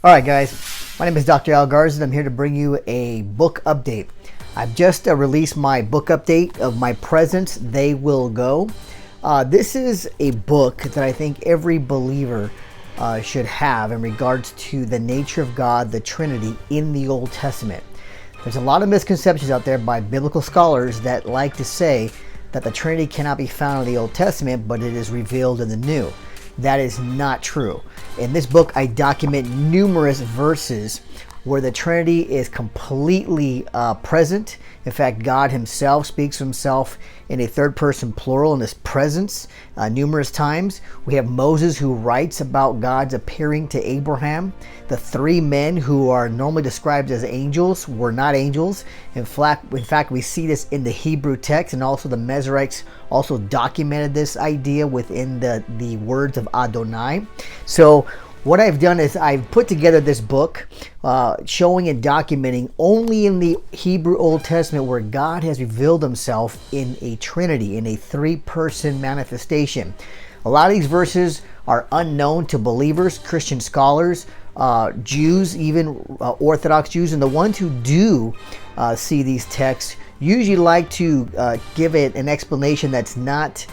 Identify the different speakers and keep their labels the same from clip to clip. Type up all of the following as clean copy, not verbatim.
Speaker 1: All right, guys, my name is Dr. Al Garza. I'm here to bring you a book update. I've just released my book update of My Presence, They Will Go. This is a book that I think every believer should have in regards to the nature of God, the Trinity in the Old Testament. There's a lot of misconceptions out there by biblical scholars that like to say that the Trinity cannot be found in the Old Testament, but it is revealed in the New. That is not true. In this book, I document numerous verses where the Trinity is completely present. In fact, God himself speaks to himself in a third person plural in his presence numerous times. We have Moses who writes about God's appearing to Abraham. The three men who are normally described as angels were not angels. In fact, we see this in the Hebrew text, and also the Masoretes also documented this idea within the words of Adonai. So what I've done is I've put together this book showing and documenting only in the Hebrew Old Testament where God has revealed himself in a Trinity, in a three-person manifestation. A lot of these verses are unknown to believers, Christian scholars, Jews, even Orthodox Jews, and the ones who do see these texts usually like to give it an explanation that's not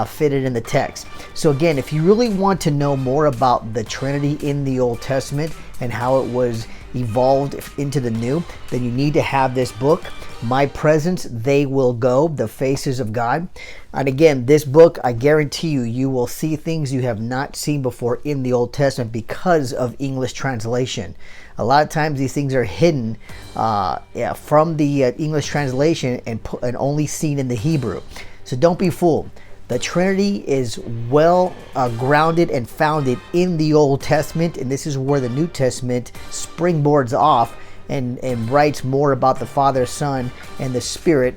Speaker 1: fitted in the text. So again, if you really want to know more about the Trinity in the Old Testament and how it was evolved into the New, then you need to have this book, My Presence, They Will Go, The Faces of God. And again, this book, I guarantee you will see things you have not seen before in the Old Testament because of English translation. A lot of times these things are hidden from the English translation and only seen in the Hebrew. So don't be fooled. The Trinity is well grounded and founded in the Old Testament, and this is where the New Testament springboards off and writes more about the Father, Son, and the Spirit.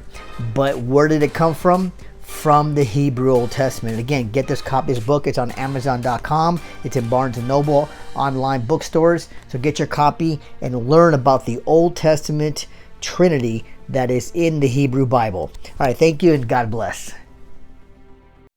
Speaker 1: But where did it come from? From the Hebrew Old Testament. Again, get this copy of this book. It's on Amazon.com. It's in Barnes & Noble online bookstores. So get your copy and learn about the Old Testament Trinity that is in the Hebrew Bible. All right, thank you and God bless.